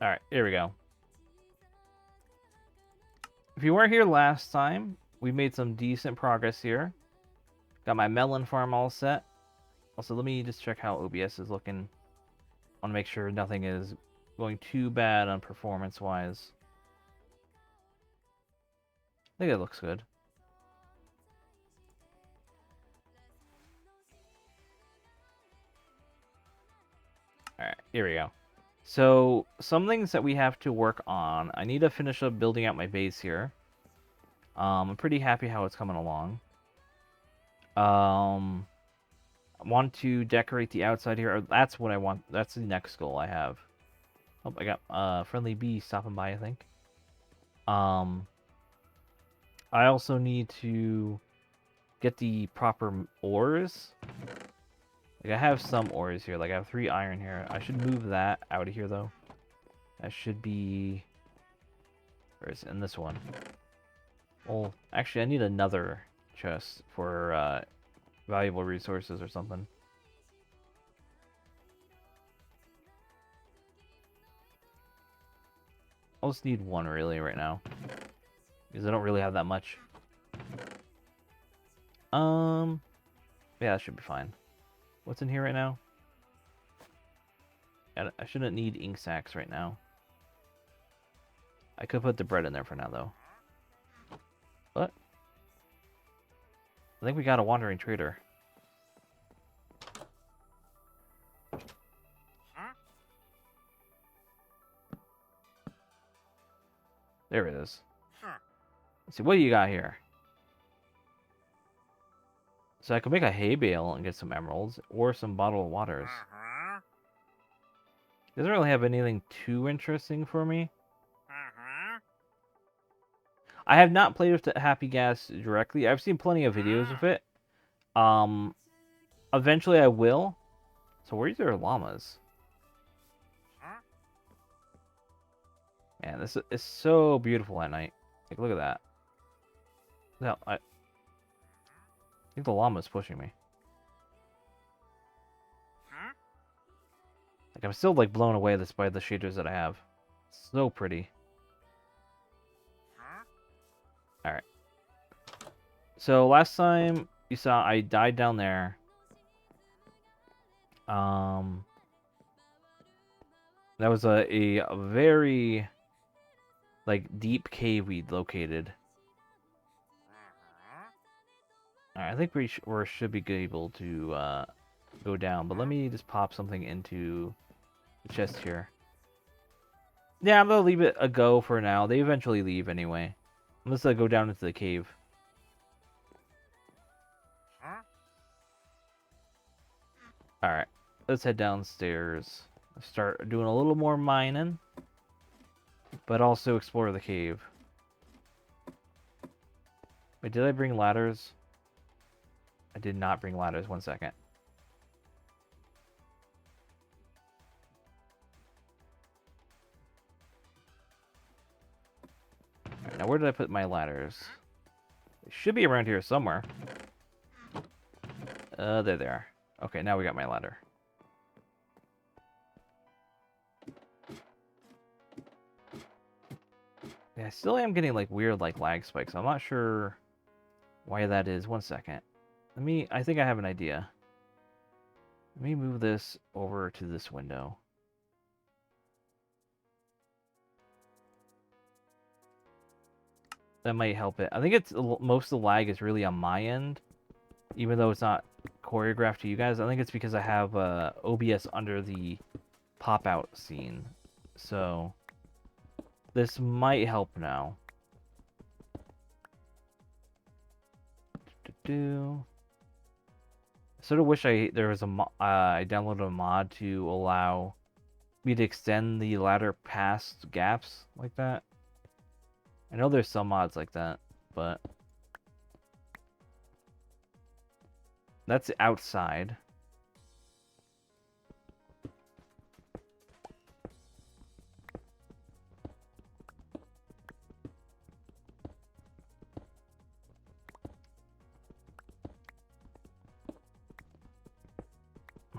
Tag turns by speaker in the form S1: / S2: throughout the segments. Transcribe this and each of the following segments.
S1: Alright, here we go. If you weren't here last time, we made some decent progress here. Got my melon farm all set. Also, let me just check how OBS is looking. I want to make sure nothing is going too bad on performance-wise. I think it looks good. Alright, here we go. So, some things that we have to work on. I need to finish up building out my base here. I'm pretty happy how it's coming along. I want to decorate the outside here. That's what I want. That's the next goal I have. Oh, I got friendly bee stopping by, I think. I also need to get the proper ores. Like, I have some ores here. Like, I have 3 iron here. I should move that out of here, though. That should be... Where is it? In this one. Well, actually, I need another chest for valuable resources or something. I'll just need one, really, right now. Because I don't really have that much. Yeah, that should be fine. What's in here right now? I shouldn't need ink sacks right now. I could put the bread in there for now, though. What? I think we got a wandering trader. There it is. Let's see, what do you got here? So I could make a hay bale and get some emeralds, or some bottled waters. Doesn't really have anything too interesting for me. I have not played with the Happy Gas directly. I've seen plenty of videos of it. Eventually I will. So where's their llamas? Man, this is so beautiful at night. Like, look at that. No, I think the llama's pushing me. Like, I'm still, like, blown away by the shaders that I have. So pretty. Alright. So, last time you saw, I died down there. That was a very, like, deep cave we'd located. Alright, I think we should be able to go down. But let me just pop something into the chest here. Yeah, I'm gonna leave it a go for now. They eventually leave anyway. Let's go down into the cave. Alright, let's head downstairs. Start doing a little more mining. But also explore the cave. Wait, did I bring ladders? I did not bring ladders. 1 second. Alright, now where did I put my ladders? They should be around here somewhere. There they are. Okay, now we got my ladder. Yeah, I still am getting like weird like lag spikes. I'm not sure why that is. 1 second. I think I have an idea. Let me move this over to this window. That might help it. I think it's most of the lag is really on my end, even though it's not choreographed to you guys. I think it's because I have OBS under the pop-out scene. So this might help now. I sort of wish there was I downloaded a mod to allow me to extend the ladder past gaps like that. I know there's some mods like that, but that's outside.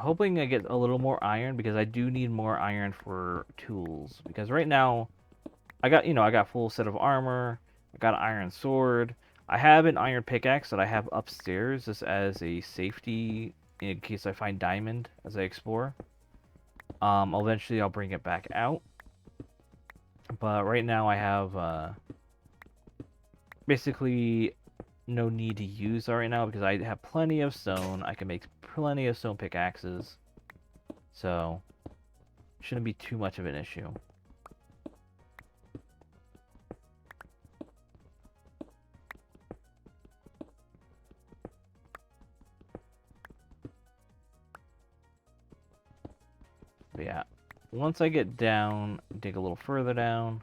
S1: hoping I get a little more iron because I do need more iron for tools. Because right now, I got full set of armor. I got an iron sword. I have an iron pickaxe that I have upstairs just as a safety in case I find diamond as I explore. Eventually I'll bring it back out. But right now I have basically no need to use that right now because I have plenty of stone. I can make plenty of stone pickaxes. So, shouldn't be too much of an issue. But yeah, once I get down, dig a little further down,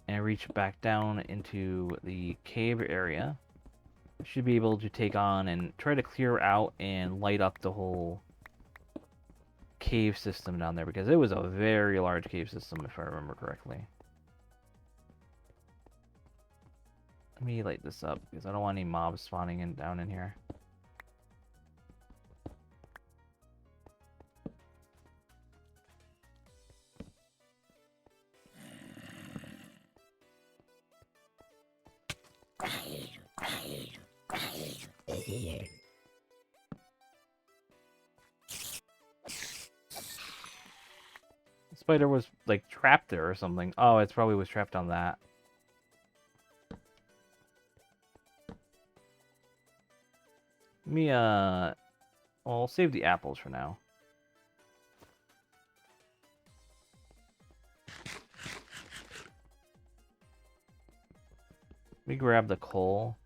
S1: and reach back down into the cave area, I should be able to take on and try to clear out and light up the whole cave system down there because it was a very large cave system if I remember correctly. Let me light this up because I don't want any mobs spawning in down in here. The spider was like trapped there or something. Oh, it probably was trapped on that. Let me well, I'll save the apples for now. Let me grab the coal.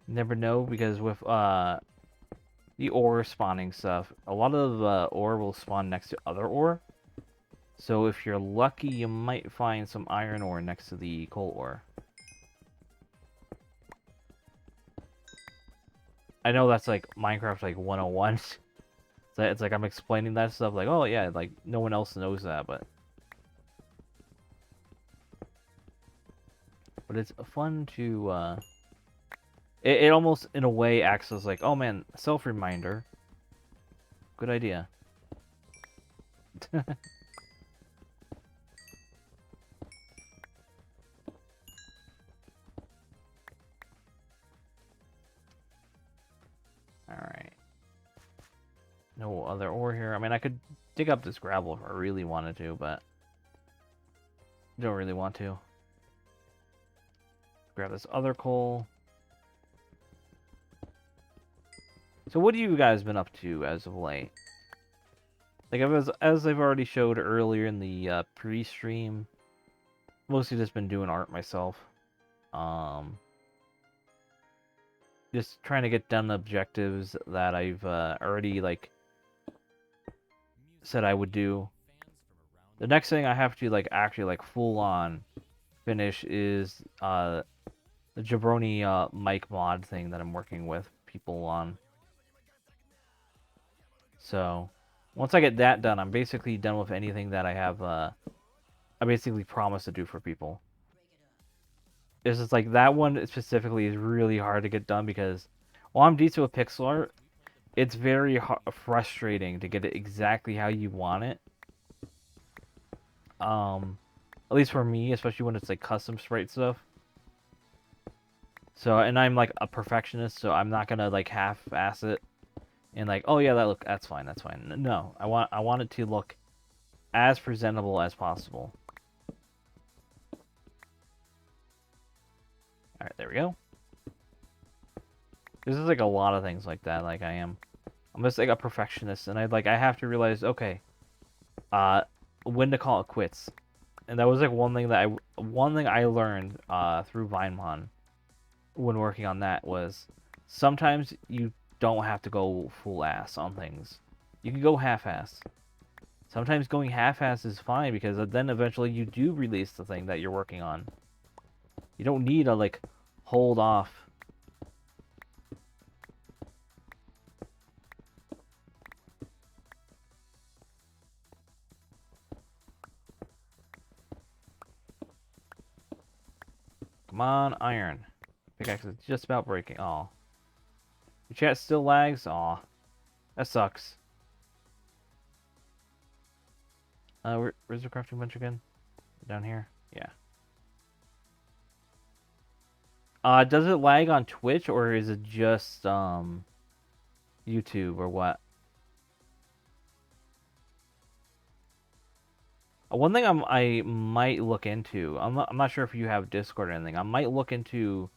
S1: Never know because with the ore spawning stuff, a lot of ore will spawn next to other ore. So if you're lucky, you might find some iron ore next to the coal ore. I know that's like Minecraft like 101. So it's like I'm explaining that stuff like, oh yeah, like no one else knows that, but it's fun to it almost in a way acts as like, oh man, self-reminder. Good idea. Alright. No other ore here. I mean, I could dig up this gravel if I really wanted to, but don't really want to. Grab this other coal. So what have you guys been up to as of late? Like, as I've already showed earlier in the pre-stream, mostly just been doing art myself. Just trying to get done objectives that I've already, like, said I would do. The next thing I have to, like, actually, like, full-on finish is the Jabroni mic mod thing that I'm working with people on. So, once I get that done, I'm basically done with anything that I have, I basically promised to do for people. It's just like, that one specifically is really hard to get done because, while I'm decent with pixel art, it's very frustrating to get it exactly how you want it. At least for me, especially when it's like custom sprite stuff. So, and I'm like a perfectionist, so I'm not gonna like half-ass it and like, oh yeah, that's fine, that's fine. No, I want it to look as presentable as possible. All right, there we go. This is like a lot of things like that. Like I'm just like a perfectionist, and I have to realize, okay, when to call it quits. And that was like one thing I learned through Vinemon when working on that was sometimes you don't have to go full ass on things. You can go half-ass. Sometimes going half-ass is fine because then eventually you do release the thing that you're working on. You don't need to like hold off. Come on, iron. Pickaxe is just about breaking. Oh. Your chat still lags? Aw. That sucks. Where's the crafting bench again? Down here? Yeah. Does it lag on Twitch or is it just YouTube or what? One thing I might look into. I'm not sure if you have Discord or anything. I might look into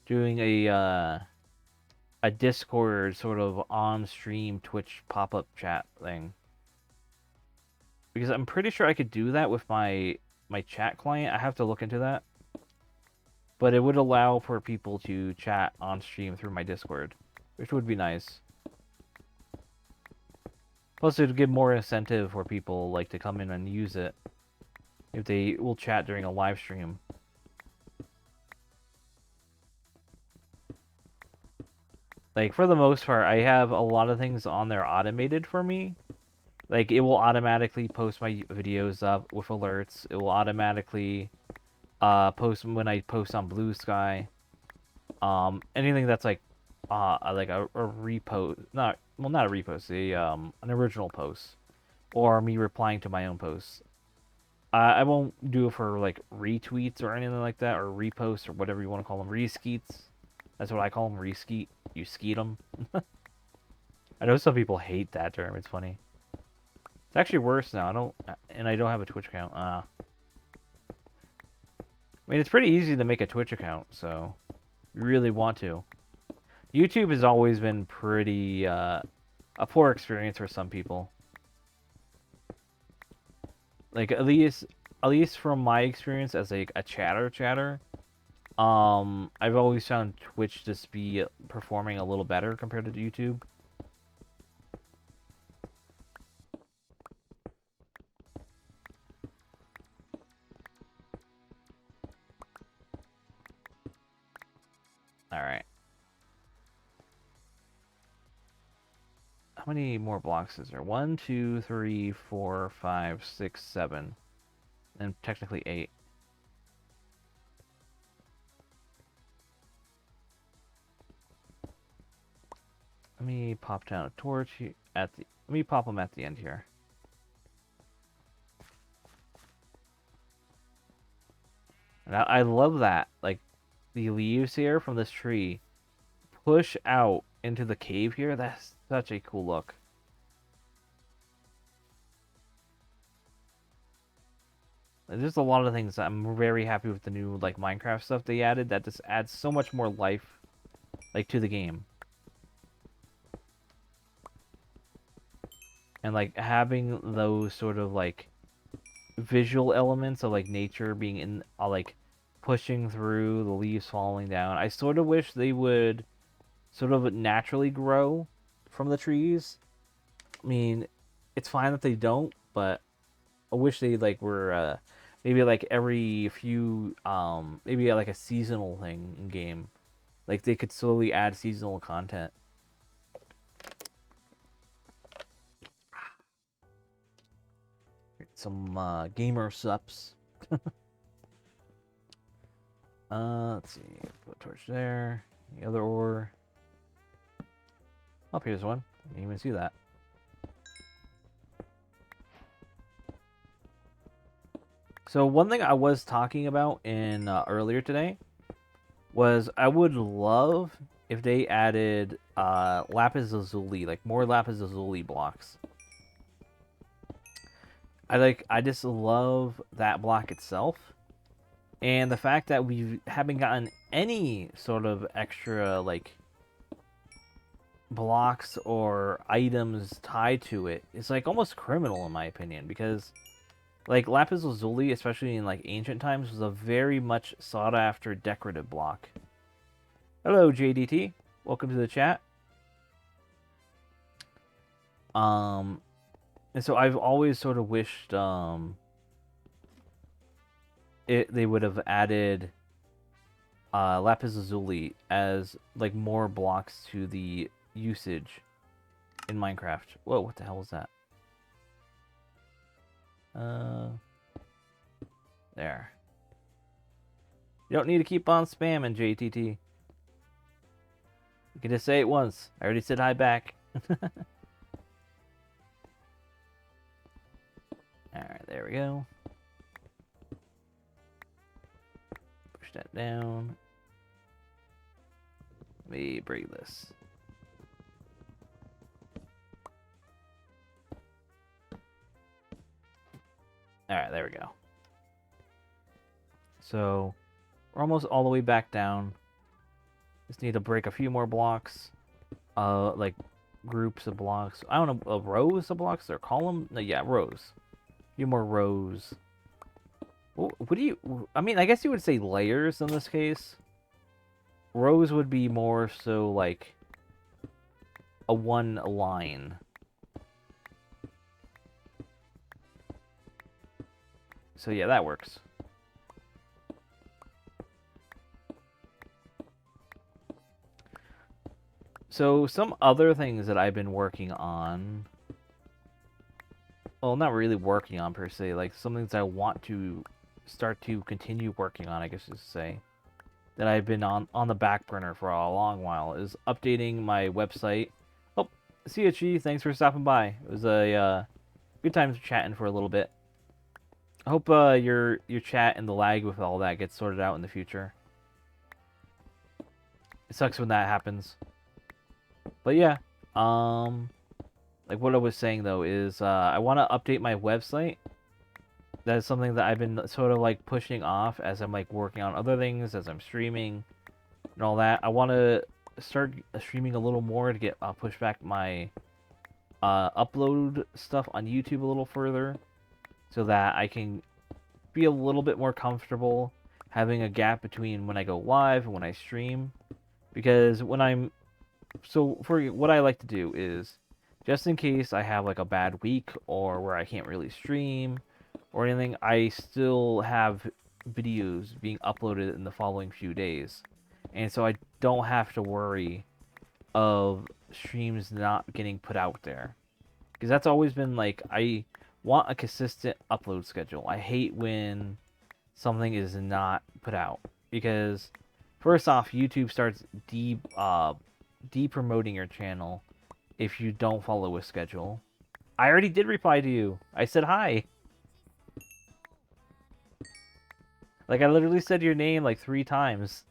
S1: doing a Discord sort of on-stream Twitch pop-up chat thing. Because I'm pretty sure I could do that with my chat client. I have to look into that. But it would allow for people to chat on stream through my Discord, which would be nice. Plus, it would give more incentive for people like to come in and use it if they will chat during a live stream. Like, for the most part, I have a lot of things on there automated for me. Like, it will automatically post my videos up with alerts. It will automatically post when I post on Blue Sky. Anything that's like a repost, not a repost, an original post, or me replying to my own posts. I won't do it for like retweets or anything like that, or reposts or whatever you want to call them, reskeets. That's what I call them, reskeet. You skeet them. I know some people hate that term. It's funny. It's actually worse now. I don't have a Twitch account. I mean, it's pretty easy to make a Twitch account, so you really want to. YouTube has always been pretty a poor experience for some people. Like at least from my experience as a chatter, I've always found Twitch to be performing a little better compared to YouTube. All right. How many more blocks is there? 1, 2, 3, 4, 5, 6, 7, and technically 8. Let me pop down a torch at the. Let me pop them at the end here. And I love that. Like, the leaves here from this tree push out into the cave here. That's such a cool look. There's a lot of things I'm very happy with the new like Minecraft stuff they added that just adds so much more life like to the game. And like having those sort of like visual elements of like nature being in like pushing through, the leaves falling down. I sort of wish they would sort of naturally grow from the trees. I mean, it's fine that they don't, but I wish they like were maybe like every few maybe like a seasonal thing in game. Like they could slowly add seasonal content. Some gamer sups. Let's see. Put a torch there. The other ore. Oh, here's one. Didn't even see that. So one thing I was talking about in earlier today was I would love if they added lapis lazuli, like more lapis lazuli blocks. I just love that block itself. And the fact that we haven't gotten any sort of extra like blocks or items tied to it is like almost criminal in my opinion, because like lapis lazuli, especially in like ancient times, was a very much sought after decorative block. Hello JDT, welcome to the chat. And so I've always sort of wished they would have added lapis lazuli as like more blocks to the usage in Minecraft. Whoa, what the hell was that? There. You don't need to keep on spamming, JTT. You can just say it once. I already said hi back. Alright, there we go. Push that down. Let me break this. Alright, there we go. So, we're almost all the way back down. Just need to break a few more blocks. Like, groups of blocks. I don't know, rows of blocks or column? No, yeah, rows. A few more rows. What do you... I mean, I guess you would say layers in this case. Rows would be more so like a one line. So yeah, that works. So some other things that I've been working on, well, not really working on per se, like some things I want to start to continue working on, I guess you could say, that I've been on the back burner for a long while, is updating my website. Oh, CHE, thanks for stopping by. It was a good time chatting for a little bit. I hope your chat and the lag with all that gets sorted out in the future. It sucks when that happens. But yeah, like what I was saying though is I want to update my website. That is something that I've been sort of like pushing off as I'm like working on other things, as I'm streaming and all that. I want to start streaming a little more to get push back my upload stuff on YouTube a little further, so that I can be a little bit more comfortable having a gap between when I go live and when I stream. Because when I'm... So, for what I like to do is, just in case I have like a bad week or where I can't really stream or anything, I still have videos being uploaded in the following few days. And so I don't have to worry of streams not getting put out there. Because that's always been like, I want a consistent upload schedule. I hate when something is not put out. Because, first off, YouTube starts de-promoting your channel if you don't follow a schedule. I already did reply to you. I said hi. Like, I literally said your name like 3 times.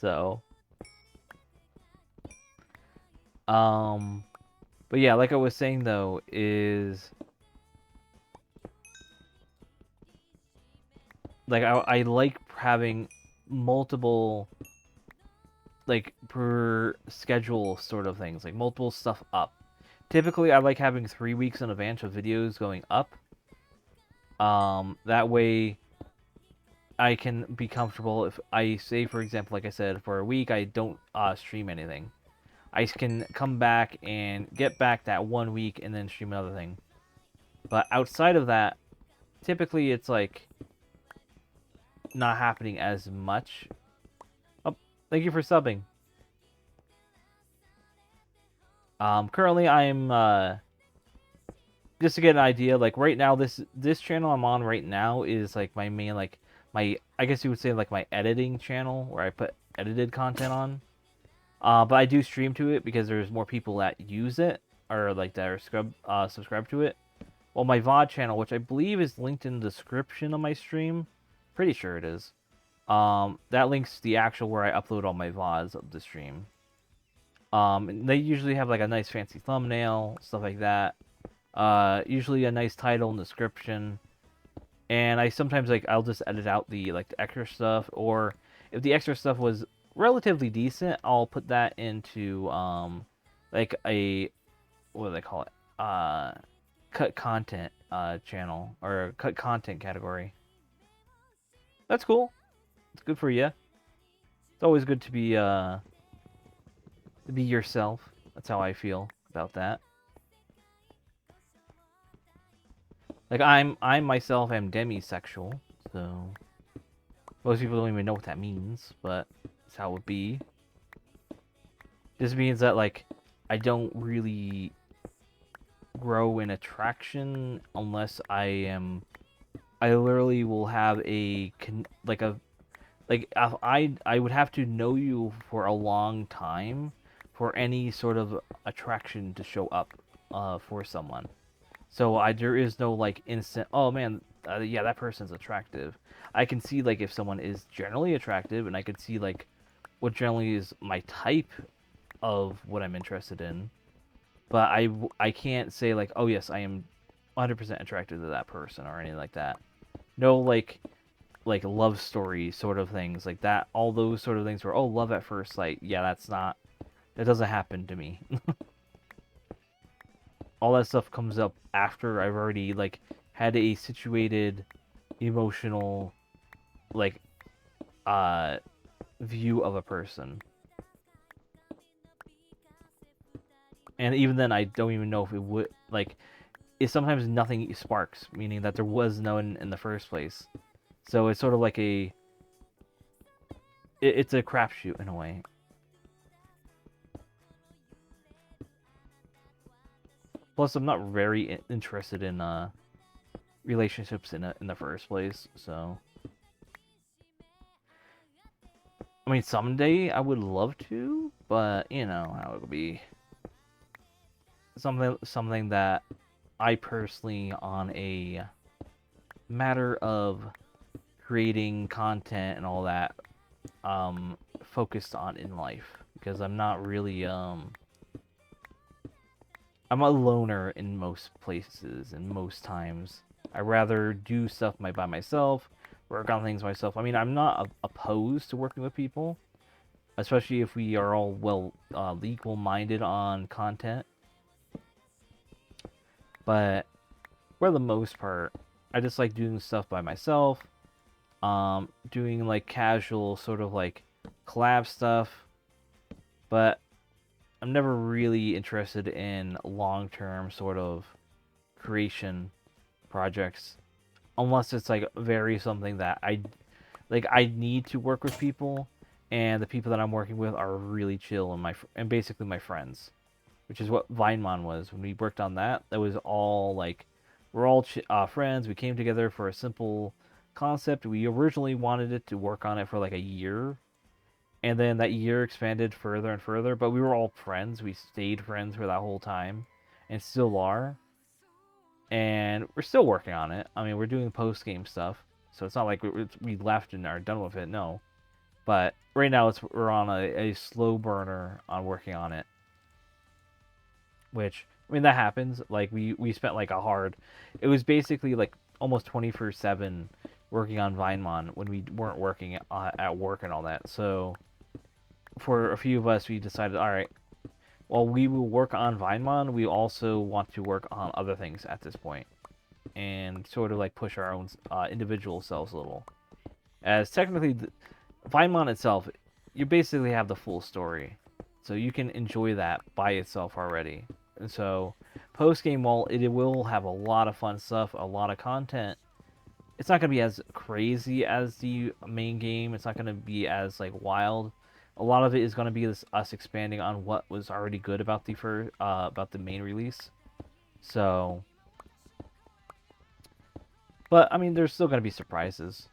S1: So. But yeah, like I was saying though, is... Like, I like having multiple, like, per schedule sort of things. Like, multiple stuff up. Typically, I like having 3 weeks in advance of videos going up. That way, I can be comfortable if I say, for example, like I said, for a week I don't stream anything. I can come back and get back that 1 week and then stream another thing. But outside of that, typically it's like not happening as much. Oh, thank you for subbing. Currently I'm just to get an idea, like right now this channel I'm on right now is like my main, like my, I guess you would say like my editing channel where I put edited content on. But I do stream to it because there's more people that use it or like that are subscribed to it. Well, my VOD channel, which I believe is linked in the description of my stream, pretty sure it is. That links the actual where I upload all my VODs of the stream. And they usually have like a nice fancy thumbnail, stuff like that. Usually a nice title and description. And I sometimes like I'll just edit out the like the extra stuff, or if the extra stuff was relatively decent, I'll put that into like a, what do they call it? Cut content channel, or cut content category. That's cool. It's good for you. It's always good to be yourself. That's how I feel about that. Like I myself am demisexual, so most people don't even know what that means, but that's how it be. This means that like I don't really grow in attraction unless I literally will have a like I would have to know you for a long time for any sort of attraction to show up for someone. So there is no like instant. Oh man, yeah, that person's attractive. I can see like if someone is generally attractive, and I can see like what generally is my type of what I'm interested in. But I can't say like, oh yes, I am 100% attracted to that person or anything like that. No like love story sort of things like that. All those sort of things where, oh, love at first sight. Yeah, that doesn't happen to me. All that stuff comes up after I've already like had a situated emotional like uh view of a person. And even then I don't even know if it would like it's sometimes nothing sparks, meaning that there was no one in the first place. So it's sort of like it's a crapshoot in a way. Plus, I'm not very interested in relationships in the first place. So, I mean, someday I would love to, but you know how it would be. Something that I personally, on a matter of creating content and all that, focused on in life because I'm not really I'm a loner in most places and most times. I rather do stuff by myself, work on things myself. I mean, I'm not opposed to working with people, especially if we are all equal-minded on content. But for the most part, I just like doing stuff by myself. Doing like casual sort of like collab stuff, but I'm never really interested in long-term sort of creation projects unless it's like very something that I need to work with people, and the people that I'm working with are really chill and basically my friends, which is what Vinemon was when we worked on that. That was all like we're all friends. We came together for a simple concept. We originally wanted it to work on it for like a year, and then that year expanded further and further. But we were all friends. We stayed friends for that whole time, and still are. And we're still working on it. I mean, we're doing post game stuff, so it's not like we left and are done with it. No, but right now we're on a slow burner on working on it. Which I mean that happens. Like we spent like it was basically like almost 24/7 working on Vinemon when we weren't working at work and all that. So for a few of us, we decided, all right, while we will work on Vinemon, we also want to work on other things at this point, and sort of like push our own individual selves a little. As technically, Vinemon itself, you basically have the full story, so you can enjoy that by itself already. And so, post game, while it will have a lot of fun stuff, a lot of content, it's not gonna be as crazy as the main game. It's not gonna be as like wild. A lot of it is gonna be us expanding on what was already good about the main release. So, but I mean, there's still gonna be surprises.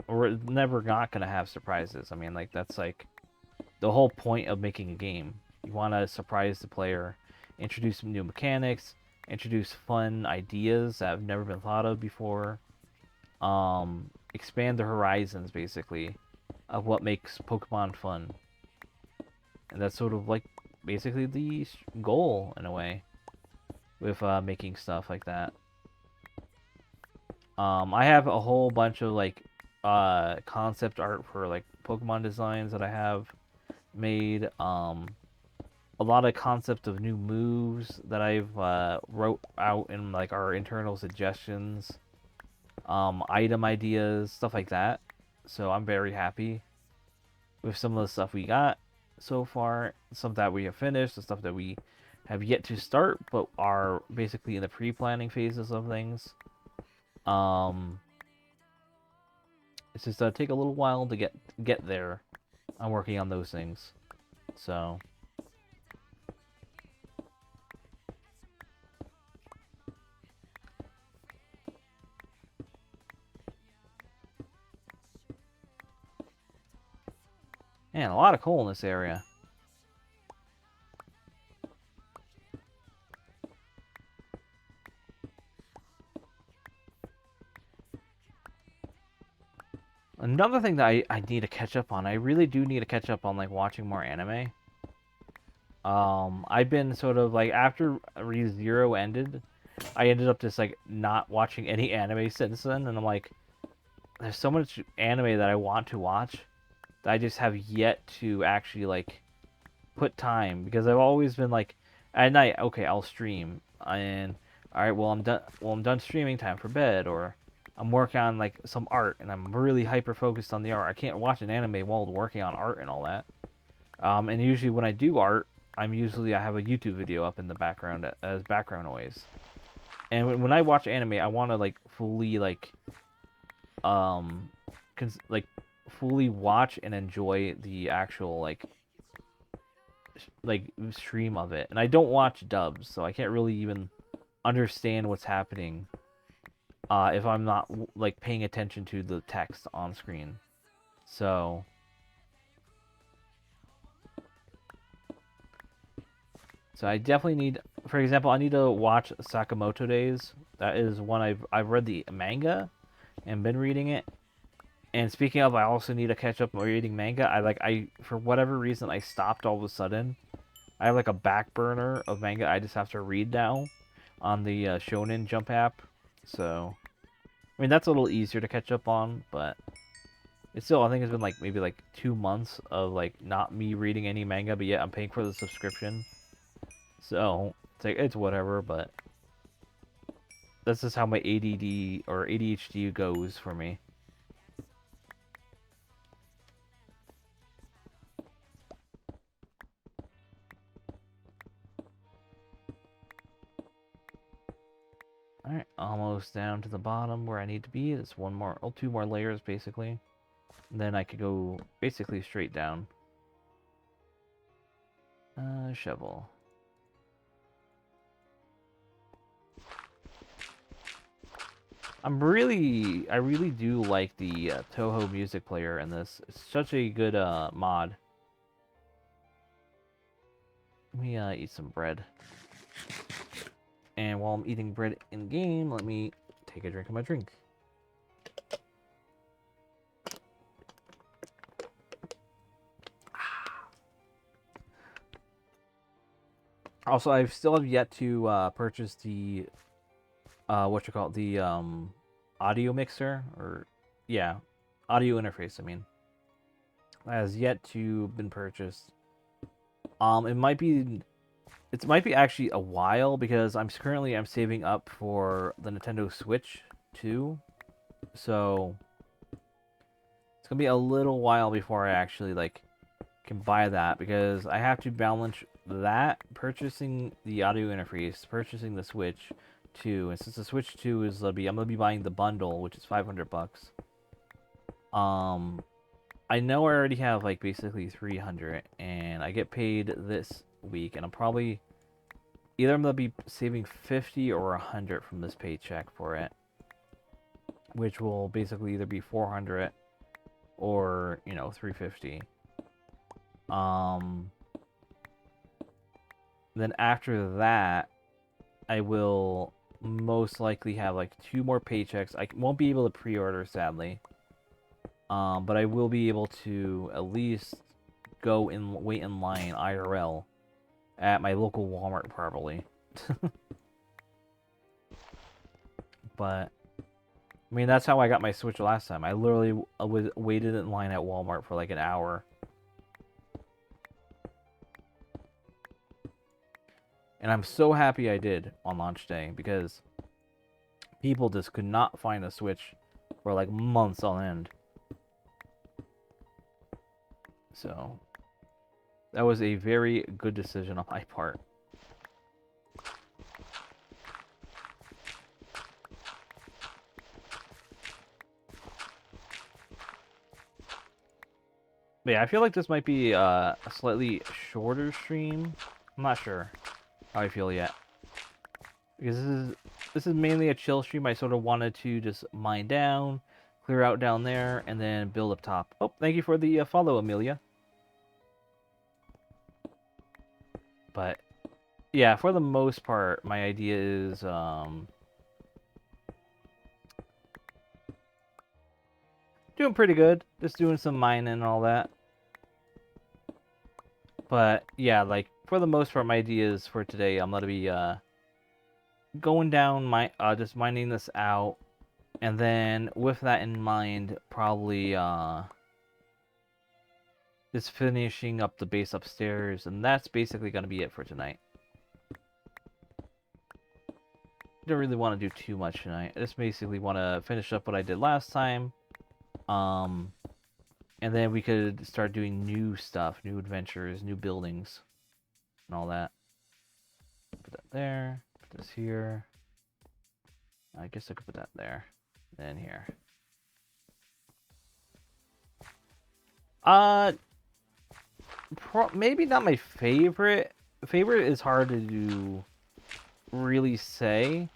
S1: We're never not gonna have surprises. I mean, like that's like the whole point of making a game. You want to surprise the player, introduce some new mechanics, introduce fun ideas that have never been thought of before. Expand the horizons basically of what makes Pokemon fun, and that's sort of like basically the goal in a way with making stuff like that. I have a whole bunch of like concept art for like Pokemon designs that I have made. A lot of concept of new moves that I've wrote out in like our internal suggestions, item ideas, stuff like that. So I'm very happy with some of the stuff we got so far, some that we have finished, the stuff that we have yet to start, but are basically in the pre-planning phases of things. It's just take a little while to get there. I'm working on those things, so. Man, a lot of coal in this area. Another thing that I need to catch up on, I really do need to catch up on, like, watching more anime. I've been sort of, like, after ReZero ended, I ended up just, like, not watching any anime since then, and I'm like, there's so much anime that I want to watch that I just have yet to actually, like, put time, because I've always been, like, at night, okay, I'll stream, and, alright, well, I'm done streaming, time for bed, or I'm working on, like, some art, and I'm really hyper-focused on the art. I can't watch an anime while working on art and all that. And usually when I do art, I have a YouTube video up in the background as background noise. And when I watch anime, I want to, like, fully, like, like, fully watch and enjoy the actual, like, stream of it. And I don't watch dubs, so I can't really even understand what's happening if I'm not, like, paying attention to the text on screen. So I definitely need, for example, I need to watch Sakamoto Days. That is one I've read the manga and been reading it. And speaking of, I also need to catch up on reading manga. I for whatever reason I stopped all of a sudden. I have, like, a back burner of manga I just have to read now on the Shonen Jump app. So I mean, that's a little easier to catch up on, but it's still, I think it's been, like, maybe, like, 2 months of, like, not me reading any manga, but yet I'm paying for the subscription. So it's like, it's whatever, but that's just how my ADD or ADHD goes for me. Alright, almost down to the bottom where I need to be. It's one more, oh, 2 more layers, basically. And then I could go basically straight down. Shovel. I really do like the Toho music player in this. It's such a good mod. Let me eat some bread. And while I'm eating bread in game, let me take a drink of my drink. Also, I still have yet to purchase the the audio mixer, or yeah, audio interface. I mean, that has yet to been purchased. It might be actually a while, because I'm saving up for the Nintendo Switch too, so it's gonna be a little while before I actually, like, can buy that, because I have to balance that, purchasing the audio interface, purchasing the Switch 2, and since the Switch 2 is I'm gonna be buying the bundle, which is $500. I know I already have, like, basically 300, and I get paid this week, and I'm probably either I'm gonna be saving 50 or 100 from this paycheck for it, which will basically either be 400 or, you know, 350. Then after that, I will most likely have, like, 2 more paychecks. I won't be able to pre-order, sadly. But I will be able to at least go and wait in line IRL at my local Walmart, probably. But I mean, that's how I got my Switch last time. I literally waited in line at Walmart for like an hour. And I'm so happy I did on launch day, because people just could not find a Switch for like months on end. So that was a very good decision on my part. But yeah, I feel like this might be a slightly shorter stream. I'm not sure how I feel yet, because this is mainly a chill stream. I sort of wanted to just mine down, clear out down there, and then build up top. Oh, thank you for the follow, Amelia. But yeah, for the most part, my idea is doing pretty good. Just doing some mining and all that. But yeah, like for the most part, my ideas for today, I'm gonna be going down my just mining this out, and then with that in mind, probably just finishing up the base upstairs, and that's basically gonna be it for tonight. Don't really want to do too much tonight. I just basically want to finish up what I did last time, and then we could start doing new stuff, new adventures, new buildings, and all that. Put that there. Put this here. I guess I could put that there. Then here. Uh, maybe not my favorite. Favorite is hard to really say.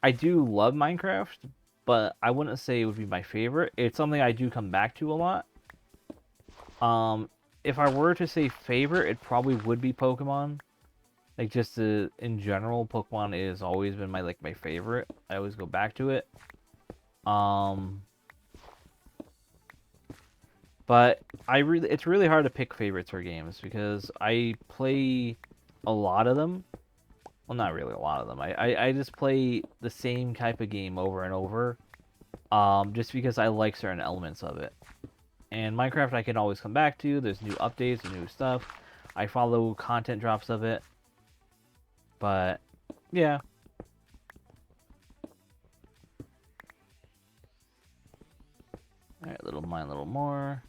S1: I do love Minecraft, but I wouldn't say it would be my favorite. It's something I do come back to a lot. If I were to say favorite, it probably would be Pokemon. Like just in general, Pokemon has always been my favorite. I always go back to it. But it's really hard to pick favorites for games because I play a lot of them. Well, not really a lot of them. I just play the same type of game over and over. Just because I like certain elements of it. And Minecraft I can always come back to. There's new updates and new stuff. I follow content drops of it. But yeah. Alright, little mine, little more.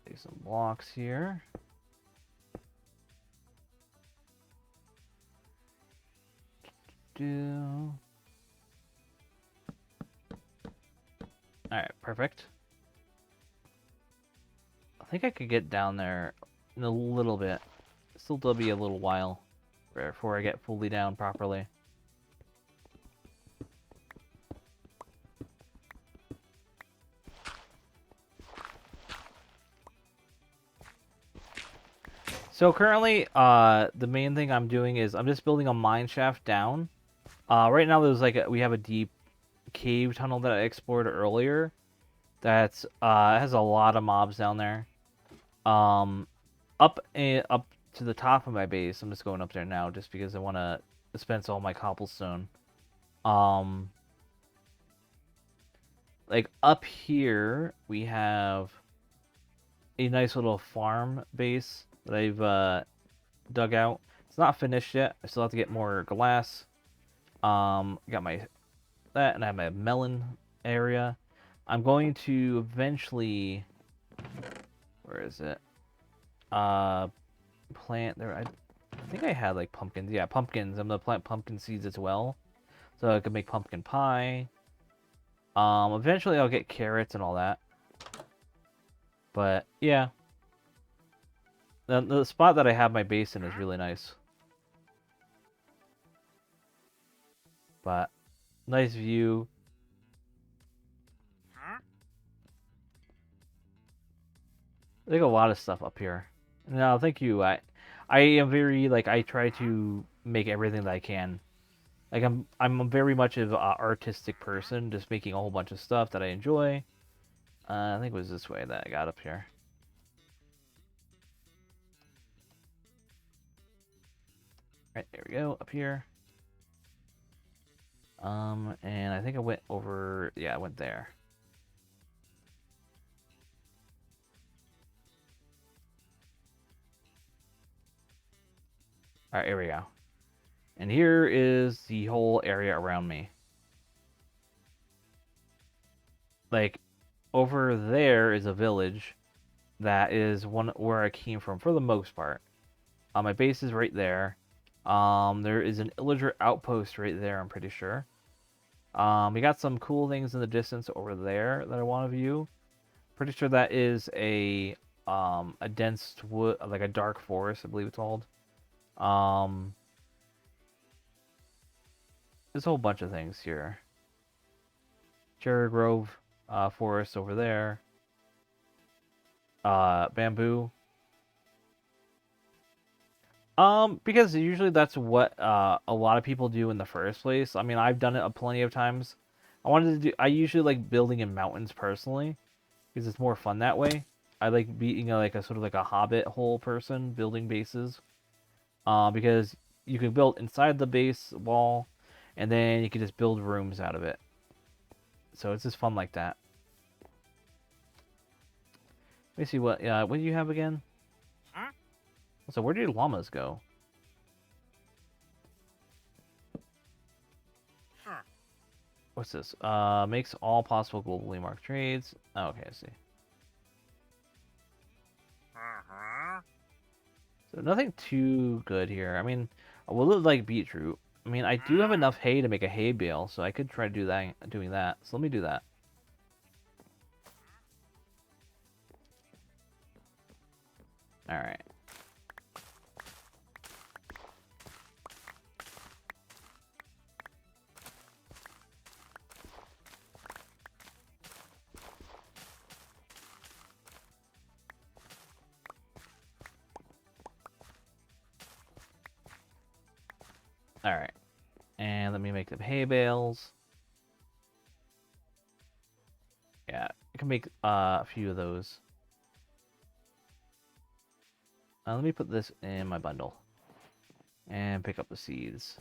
S1: Take some blocks here. Alright, perfect. I think I could get down there in a little bit. Still will be a little while before I get fully down properly. So currently, the main thing I'm doing is I'm just building a mine shaft down. Right now there's we have a deep cave tunnel that I explored earlier. That's has a lot of mobs down there. Up to the top of my base. I'm just going up there now just because I want to dispense all my cobblestone. Like up here we have a nice little farm base that I've dug out. It's not finished yet. I still have to get more glass. Got my that, and I have my melon area. I'm going to eventually. Where is it? Plant there. I think I had like pumpkins. Yeah, pumpkins. I'm gonna plant pumpkin seeds as well, so I can make pumpkin pie. Eventually I'll get carrots and all that. But yeah, the spot that I have my base in is really nice. But nice view. I think a lot of stuff up here. No, thank you. I am very I try to make everything that I can. Like I'm very much of an artistic person, just making a whole bunch of stuff that I enjoy. I think it was this way that I got up here. Right, there we go, up here. And I think I went over, yeah, I went there. Alright, here we go. And here is the whole area around me. Like, over there is a village that is one where I came from for the most part. My base is right there. There is an illager outpost right there, I'm pretty sure. We got some cool things in the distance over there that I want to view. Pretty sure that is a dense wood, like a dark forest, I believe it's called. There's a whole bunch of things here. Cherry Grove forest over there. bamboo. Because usually that's what a lot of people do in the first place. I mean, I've done it plenty of times. I usually like building in mountains personally because it's more fun that way. I like being like a sort of like a hobbit hole person building bases. Because you can build inside the base wall, and then you can just build rooms out of it. So it's just fun like that. Let me see what do you have again?
S2: Huh?
S1: So where did llamas go?
S2: Huh.
S1: What's this? Makes all possible globally marked trades. Oh, okay, I see.
S2: Uh-huh.
S1: So nothing too good here. I mean, I would like beetroot. I mean, I do have enough hay to make a hay bale, so I could try to doing that. So let me do that. All right. All right. And let me make them hay bales. Yeah, I can make a few of those. Let me put this in my bundle and pick up the seeds.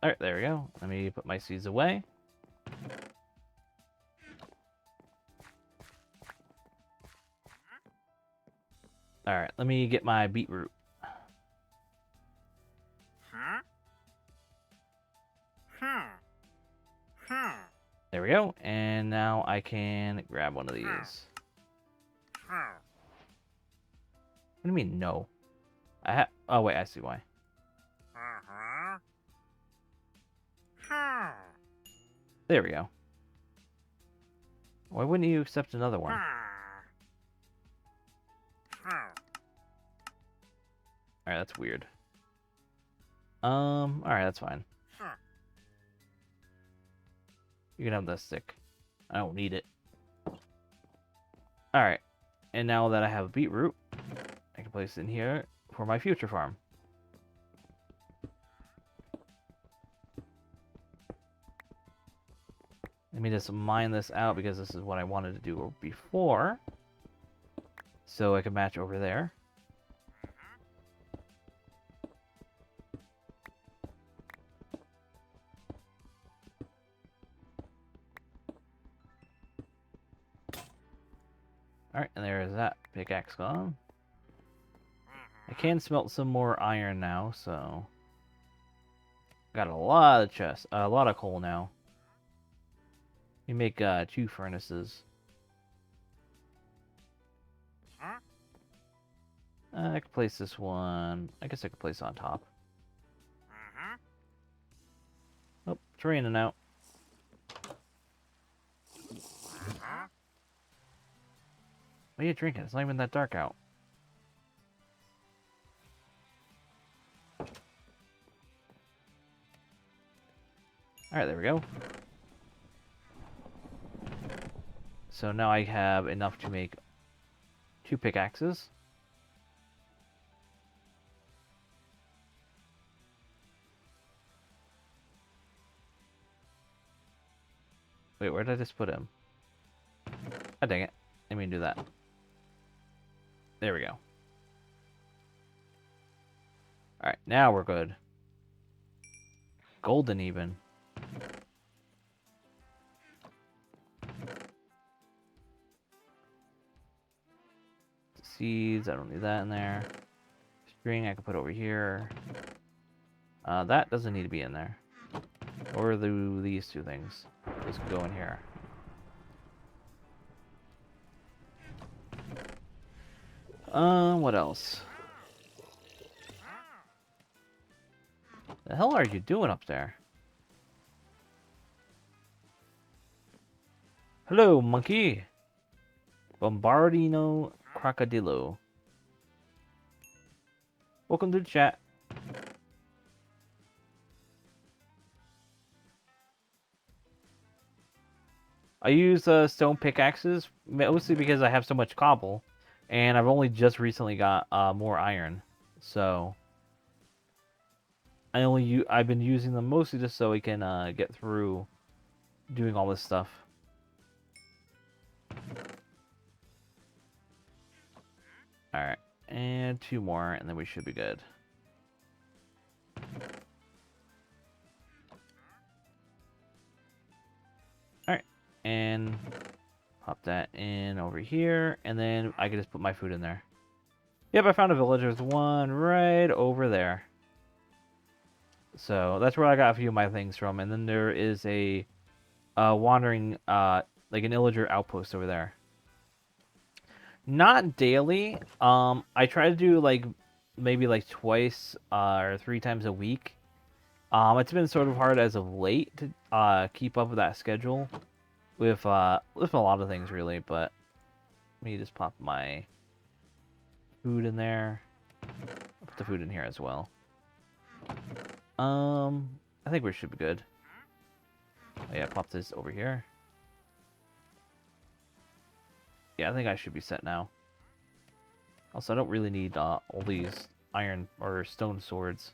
S1: All right, there we go. Let me put my seeds away. All right, let me get my beetroot.
S2: Huh? Huh. Huh.
S1: There we go. And now I can grab one of these.
S2: Huh.
S1: What do you mean, no? Oh, wait, I see why.
S2: Uh-huh. Huh.
S1: There we go. Why wouldn't you accept another one?
S2: Huh.
S1: Alright, that's weird. Alright, that's fine.
S2: Huh.
S1: You can have that stick. I don't need it. Alright. And now that I have a beetroot, I can place it in here for my future farm. Let me just mine this out because this is what I wanted to do before. So I can match over there. Alright, and there is that pickaxe gone. I can smelt some more iron now, so... Got a lot of chests, a lot of coal now. We make 2 furnaces. I could place this one. I guess I could place it on top. Oh, it's raining out. What are you drinking? It's not even that dark out. Alright, there we go. So now I have enough to make 2 pickaxes. Wait, where did I just put him? Oh, dang it. Let me do that. There we go. Alright, now we're good. Golden even. Seeds, I don't need that in there. String I can put over here. That doesn't need to be in there. Or these 2 things. Those can go in here. What else? The hell are you doing up there? Hello, monkey. Bombardino Crocodilo. Welcome to the chat. I use stone pickaxes mostly because I have so much cobble, and I've only just recently got more iron, so I've been using them mostly just so we can get through doing all this stuff. All right, and 2 more, and then we should be good. All right, and pop that in over here, and then I can just put my food in there. Yep, I found a village. There's one right over there. So that's where I got a few of my things from, and then there is a wandering like an illager outpost over there. Not daily. I try to do like maybe like twice or 3 times a week. It's been sort of hard as of late to keep up with that schedule with a lot of things really, but let me just pop my food in there. I'll put the food in here as well. I think we should be good. Oh yeah, pop this over here. Yeah, I think I should be set now. Also, I don't really need all these iron or stone swords.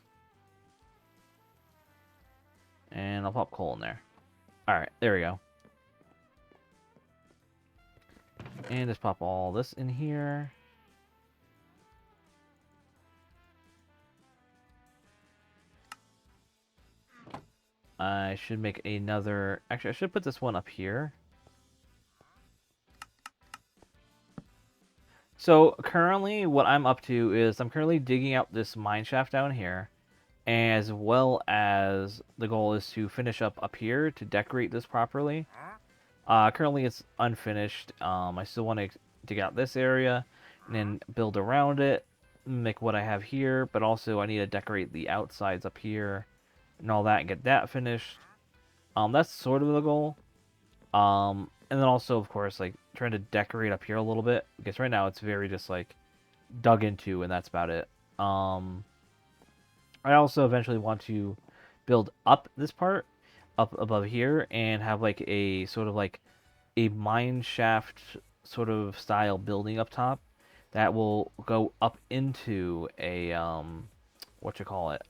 S1: And I'll pop coal in there. Alright, there we go. And just pop all this in here. I should make another... Actually, I should put this one up here. So, currently, what I'm up to is I'm currently digging out this mine shaft down here. As well as the goal is to finish up here to decorate this properly. Currently, it's unfinished. I still want to dig out this area and then build around it, make what I have here. But also, I need to decorate the outsides up here and all that and get that finished. That's sort of the goal. And then also, of course, like trying to decorate up here a little bit because right now it's very just like dug into, and that's about it. I also eventually want to build up this part up above here and have like a sort of like a mine shaft sort of style building up top that will go up into a what you call it,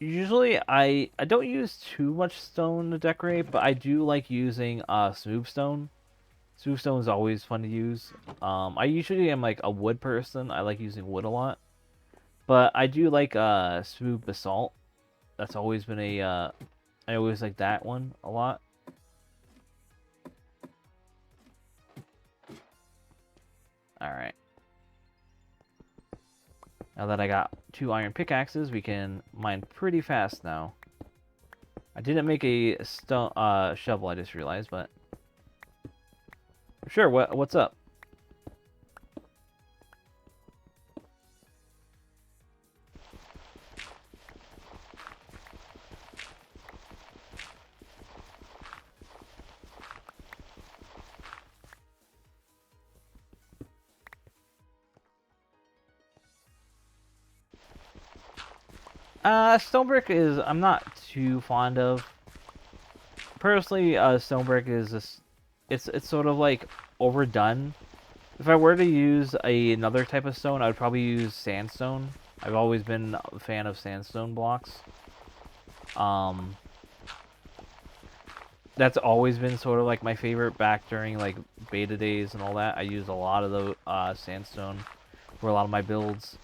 S1: usually I don't use too much stone to decorate, but I do like using smooth stone. Smooth stone is always fun to use. I usually am like a wood person. I like using wood a lot. But I do like smooth basalt. That's always been a I always like that one a lot. All right. Now that I got 2 iron pickaxes, we can mine pretty fast now. I didn't make a stone shovel, I just realized, but sure. What's up? Stone brick is I'm not too fond of. Personally, stone brick is just it's sort of like overdone. If I were to use another type of stone, I would probably use sandstone. I've always been a fan of sandstone blocks. That's always been sort of like my favorite back during like beta days and all that. I used a lot of the sandstone for a lot of my builds.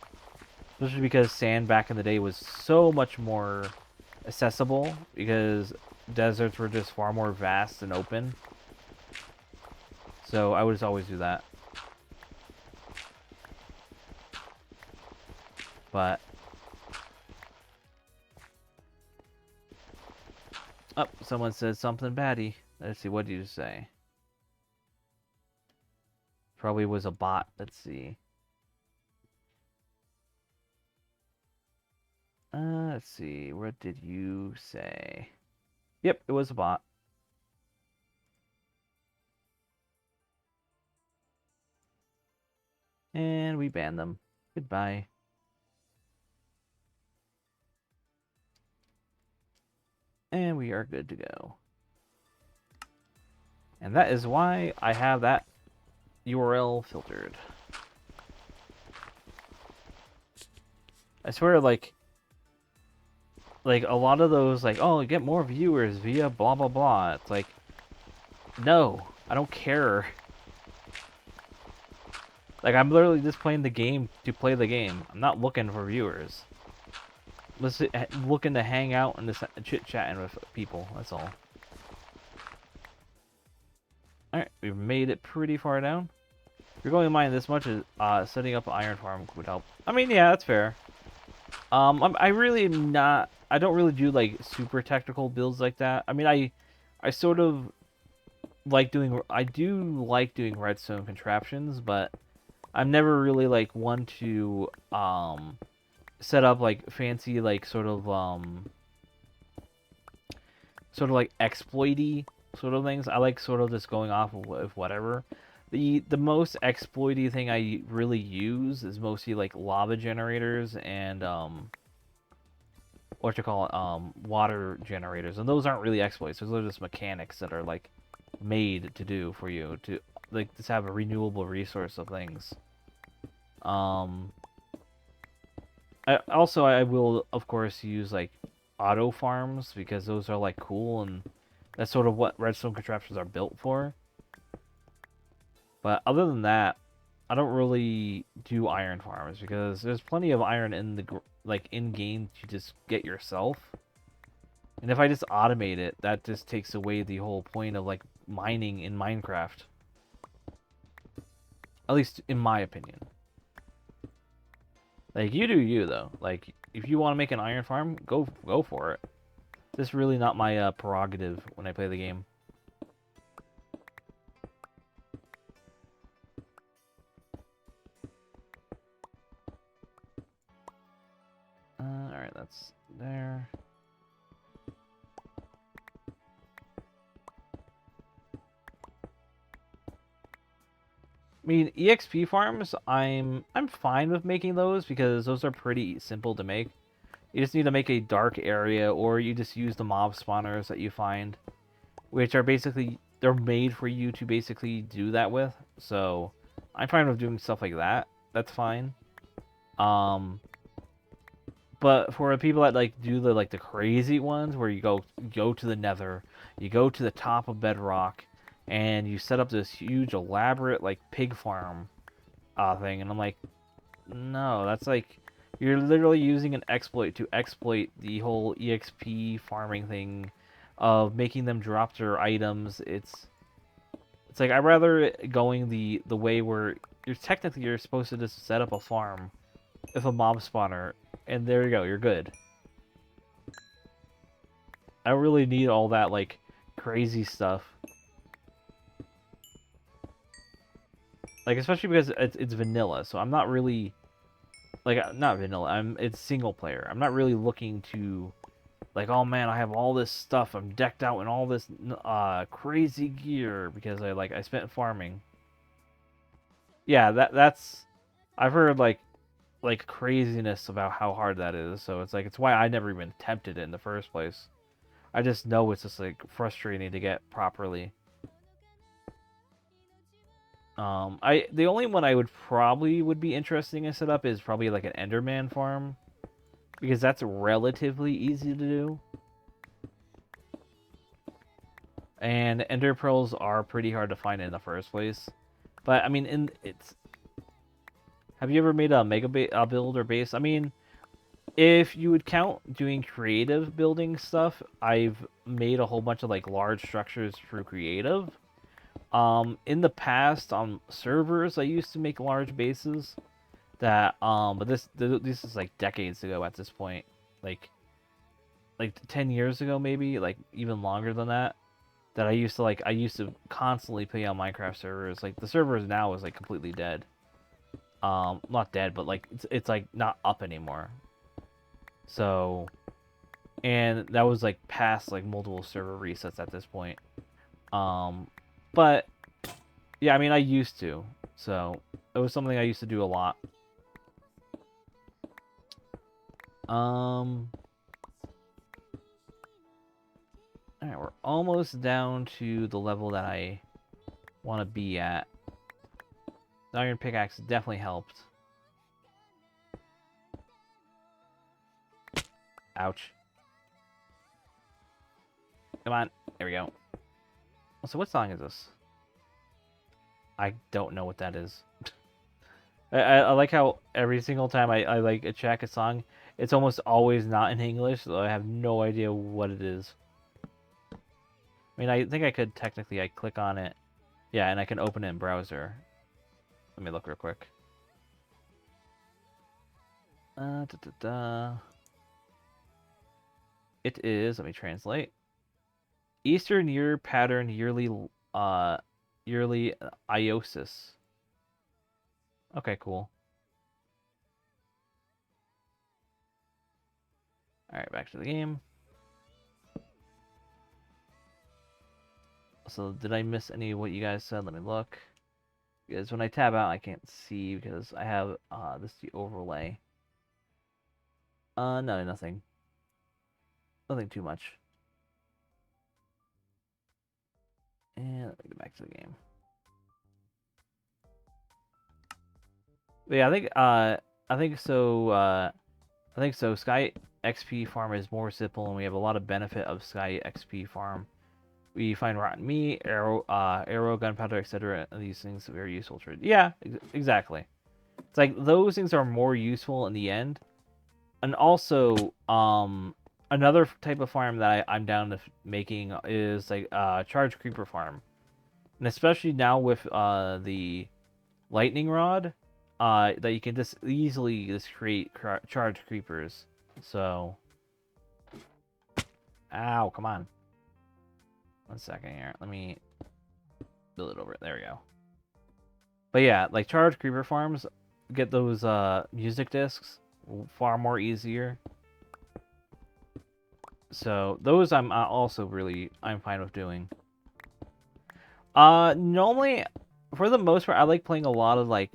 S1: Especially because sand back in the day was so much more accessible because deserts were just far more vast and open. So I would just always do that. But oh, someone said something batty. Let's see, what did you say? Probably was a bot. Let's see. Let's see. What did you say? Yep, it was a bot. And we ban them. Goodbye. And we are good to go. And that is why I have that URL filtered. I swear, like a lot of those, like, oh, get more viewers via blah blah blah. It's like, no, I don't care. Like, I'm literally just playing the game to play the game. I'm not looking for viewers. Looking to hang out and just chit-chatting with people, that's all. Alright, we've made it pretty far down. If you're going to mine this much, setting up an iron farm would help. I mean, yeah, that's fair. I really am not... I don't really do, like, super technical builds like that. I mean, I sort of like doing... I do like doing redstone contraptions, but I'm never really, like, one to, set up, like, fancy, like, sort of like, exploity sort of things. I like sort of just going off of whatever. The most exploity thing I really use is mostly, like, lava generators and, what you call it, water generators. And those aren't really exploits. Those are just mechanics that are, like, made to do for you to, like, just have a renewable resource of things. I will, of course, use, like, auto farms, because those are, like, cool, and that's sort of what redstone contraptions are built for. But other than that, I don't really do iron farms, because there's plenty of iron in the, like, in-game to just get yourself. And if I just automate it, that just takes away the whole point of, like, mining in Minecraft. At least in my opinion. Like, you do you, though. Like, if you want to make an iron farm, go for it. This is really not my prerogative when I play the game. Alright, that's there. I mean, EXP farms, I'm fine with making those, because those are pretty simple to make. You just need to make a dark area, or you just use the mob spawners that you find, which are basically, they're made for you to basically do that with. So I'm fine with doing stuff like that. That's fine. But for people that, like, do the crazy ones where you go to the Nether, you go to the top of Bedrock, and you set up this huge elaborate, like, pig farm thing, and I'm like, no, that's like, you're literally using an exploit to exploit the whole EXP farming thing of making them drop their items. It's like, I'd rather going the way where you're supposed to just set up a farm with a mob spawner, and there you go, you're good. I don't really need all that, like, crazy stuff. Like, especially because it's vanilla, so I'm not really, like, not vanilla, it's single player. I'm not really looking to, like, oh man, I have all this stuff, I'm decked out in all this crazy gear because I spent farming. Yeah, that's, I've heard, like craziness about how hard that is, so it's like, it's why I never even attempted it in the first place. I just know it's just, like, frustrating to get properly. The only one I would be interesting to set up is probably, like, an Enderman farm, because that's relatively easy to do. And Ender Pearls are pretty hard to find in the first place. But I mean, have you ever made a build or base? I mean, if you would count doing creative building stuff, I've made a whole bunch of, like, large structures through creative. In the past, on servers, I used to make large bases that, but this is, like, decades ago at this point. Like 10 years ago, maybe, like, even longer than that. That I used to constantly play on Minecraft servers. Like, the servers now is, like, completely dead. Not dead, but, like, it's like not up anymore. So, and that was, like, past, like, multiple server resets at this point. But yeah, I mean, I used to. So it was something I used to do a lot. Alright, we're almost down to the level that I want to be at. The iron pickaxe definitely helped. Ouch. Come on. There we go. So what song is this? I don't know what that is. I like how every single time I like check a song, it's almost always not in English, so I have no idea what it is. I mean, I think I could technically, I click on it. Yeah, and I can open it in browser. Let me look real quick. Da, da, da. It is, let me translate. Eastern Year Pattern Yearly Iosis. Okay, cool. Alright, back to the game. So, did I miss any of what you guys said? Let me look. Because when I tab out, I can't see because I have this the overlay. No, nothing. Nothing too much. And let me go back to the game. But yeah, I think so. I think so. Sky XP farm is more simple, and we have a lot of benefit of Sky XP farm. We find rotten meat, arrow, gunpowder, etc. These things are very useful to. Yeah, exactly. It's like those things are more useful in the end. And also, another type of farm that I'm down to making is like charge creeper farm, and especially now with the lightning rod, that you can just easily just create charge creepers. So, ow, come on. 1 second here. Let me build it over. There we go. But yeah, like charge creeper farms, get those music discs far more easier. So those I'm also really I'm fine with doing. Normally, for the most part, I like playing a lot of like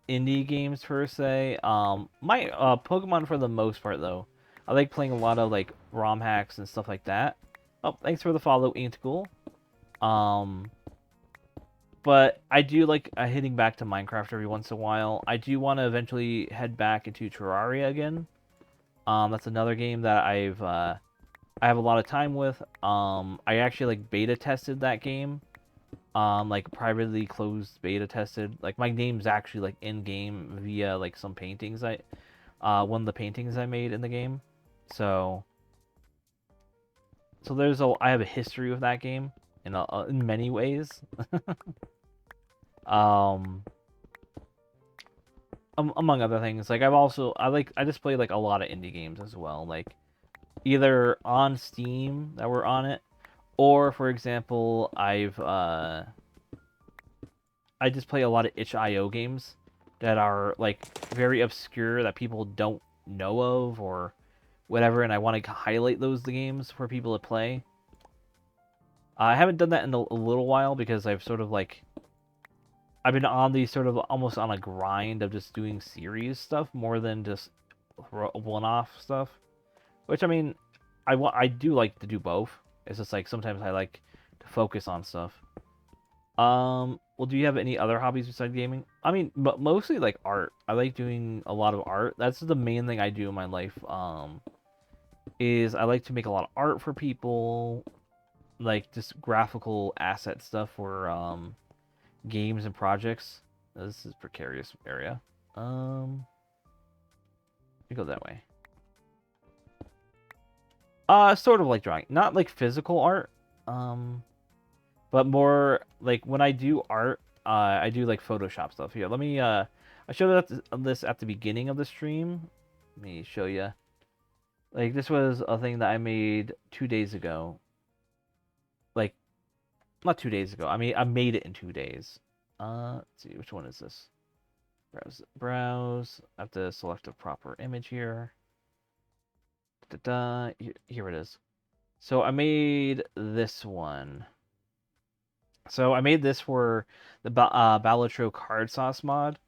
S1: indie games per se. My Pokemon for the most part though, I like playing a lot of like ROM hacks and stuff like that. Oh, thanks for the follow, Ain't Cool. But I do like hitting back to Minecraft every once in a while. I do want to eventually head back into Terraria again. That's another game that I have a lot of time with. I actually like beta tested that game. Like privately closed beta tested. Like my name's actually like in game via like some paintings one of the paintings I made in the game. So I have a history with that game in many ways. Among other things, like I just play like a lot of indie games as well, like either on Steam that were on it, or for example, I just play a lot of itch.io games that are like very obscure that people don't know of or whatever, and I want to highlight those games for people to play. I haven't done that in a little while because I've sort of like I've been on these sort of almost on a grind of just doing series stuff more than just one-off stuff. Which I mean, I do like to do both. It's just like sometimes I like to focus on stuff. Well, do you have any other hobbies besides gaming? I mean, mostly like art. I like doing a lot of art. That's the main thing I do in my life. Is I like to make a lot of art for people, like just graphical asset stuff for games and projects. This is precarious area. We go that way. Sort of like drawing, not like physical art. But more like when I do art, I do like Photoshop stuff. Here, let me. I showed this at the beginning of the stream. Let me show you. Like this was a thing that I made 2 days ago. Like, not 2 days ago. I mean, I made it in 2 days. Let's see, which one is this? Browse. I have to select a proper image here. Here it is. So I made this one. So I made this for the Balatro card sauce mod.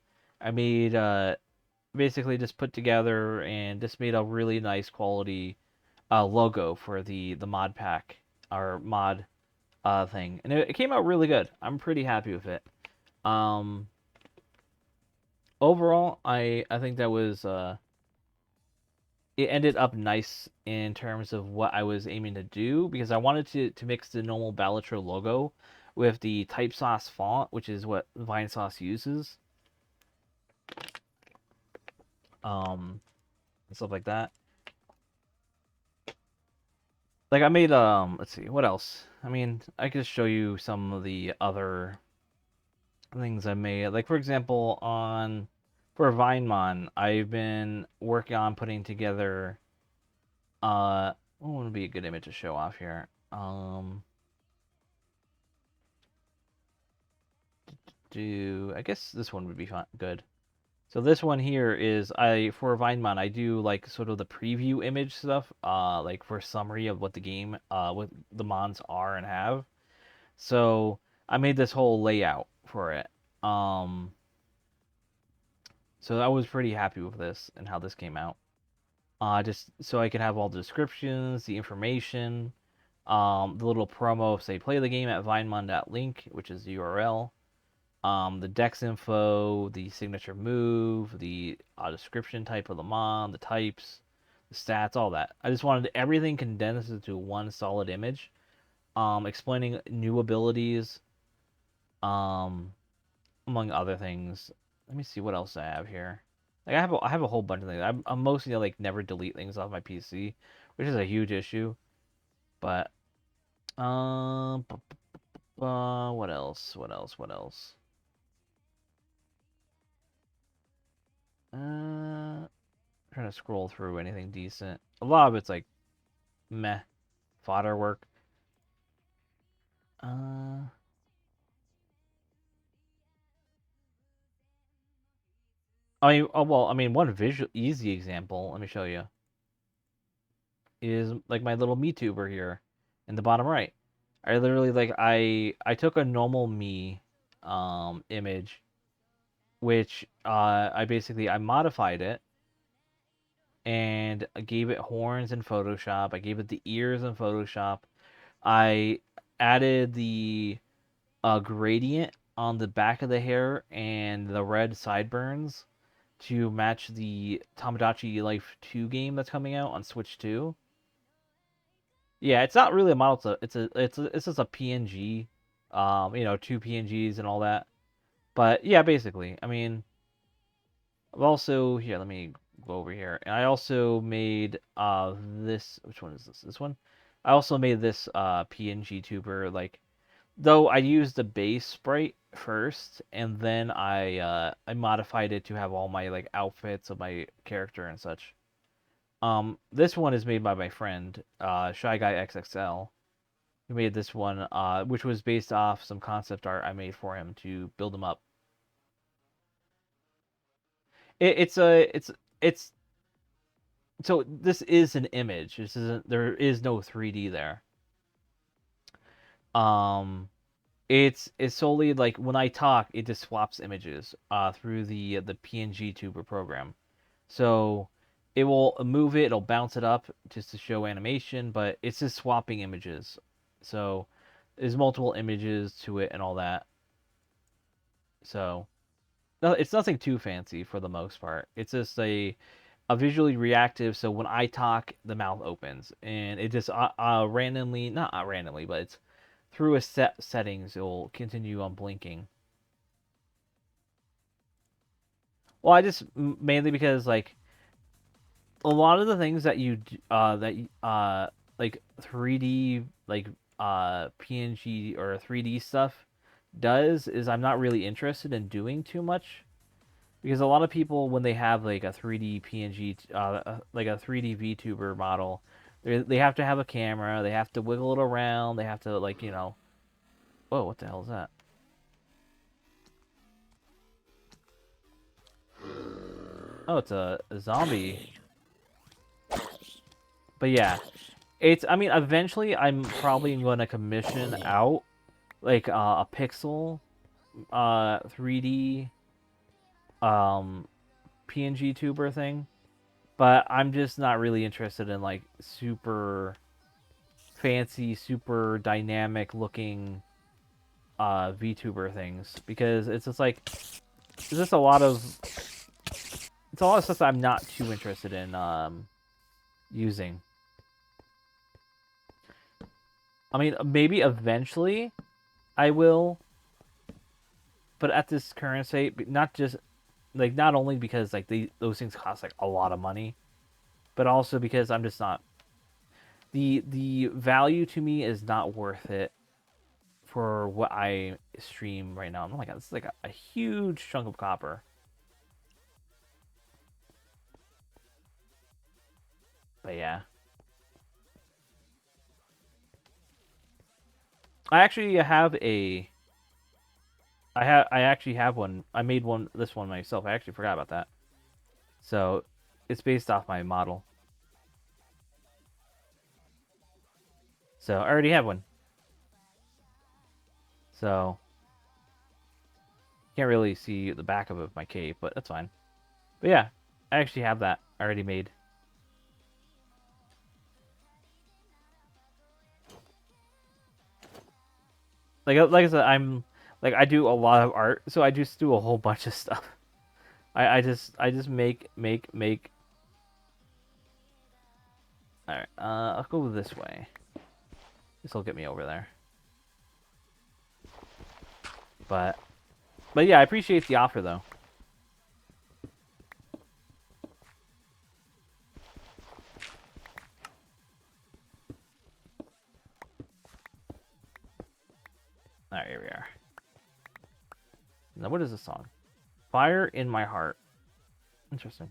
S1: I made basically just put together and just made a really nice quality logo for the mod pack or mod thing, and it came out really good. I'm pretty happy with it. Um, Overall, I think that was it ended up nice in terms of what I was aiming to do because I wanted to mix the normal Balatro logo with the type sauce font, which is what Vinesauce uses, and stuff like that. Like I made let's see, what else? I mean, I could show you some of the other things I made. Like for example, on for Vinemon, I've been working on putting together what would be a good image to show off here? Do I guess this one would be fun, good. So this one here is I for Vinemon I do like sort of the preview image stuff, like for summary of what the game, what the mons are and have. So I made this whole layout for it. Um, so I was pretty happy with this and how this came out. Just so I could have all the descriptions, the information, the little promo, say play the game at vinemon.link, which is the URL. The dex info, the signature move, the description type of the mon, the types, the stats, all that. I just wanted everything condensed into one solid image. Explaining new abilities, um, among other things. Let me see what else I have here. Like I have a whole bunch of things. I'm mostly like never delete things off my PC, which is a huge issue. But what else? What else? What else? Trying to scroll through anything decent. A lot of it's like meh, fodder work. Uh, I mean, one visual easy example. Let me show you. Is like my little me tuber here in the bottom right. I literally like I took a normal me image, which I basically I modified it and I gave it horns in Photoshop. I gave it the ears in Photoshop. I added the gradient on the back of the hair and the red sideburns to match the Tamagotchi Life 2 game that's coming out on Switch 2. Yeah, it's not really a model. It's just a PNG, two PNGs and all that. But yeah, basically, I mean, I've also here. Let me go over here, and I also made this. Which one is this? This one. I also made this PNG tuber. Like, though I used the base sprite first, and then I modified it to have all my like outfits of my character and such. This one is made by my friend, Shy Guy XXL, who made this one, which was based off some concept art I made for him to build him up. It's so this is an image. This isn't there is no 3D there. Um, it's solely like when I talk, it just swaps images through the PNG tuber program. So it will move it, it'll bounce it up just to show animation, but it's just swapping images. So there's multiple images to it and all that. So no, it's nothing too fancy for the most part. It's just a visually reactive. So when I talk, the mouth opens, and it just randomly, not randomly, but it's through a set settings. It will continue on blinking. Well, I just mainly because like a lot of the things that like 3D like PNG or 3D stuff does is I'm not really interested in doing too much because a lot of people when they have like a 3D PNG like a 3D VTuber model, they have to have a camera, they have to wiggle it around, they have to like, whoa, what the hell is that? Oh, it's a zombie. But yeah, I mean, eventually I'm probably going to commission out like a pixel 3D PNG tuber thing, but I'm just not really interested in like super fancy, super dynamic looking VTuber things because it's just like it's just a lot of stuff that I'm not too interested in using. I mean, maybe eventually I will, but at this current state, not just like not only because like those things cost like a lot of money, but also because I'm just not the value to me is not worth it for what I stream right now. Oh my god, this is like a huge chunk of copper. But yeah, I actually have a I actually have one. I made this one myself. I actually forgot about that. So it's based off my model. So I already have one. So can't really see the back of my cape, but that's fine. But yeah, I actually have that already made. Like I said, I do a lot of art, so I just do a whole bunch of stuff. I just make. All right, I'll go this way. This will get me over there. But yeah, I appreciate the offer though. All right, here we are. Now, what is this song? Fire in My Heart. Interesting.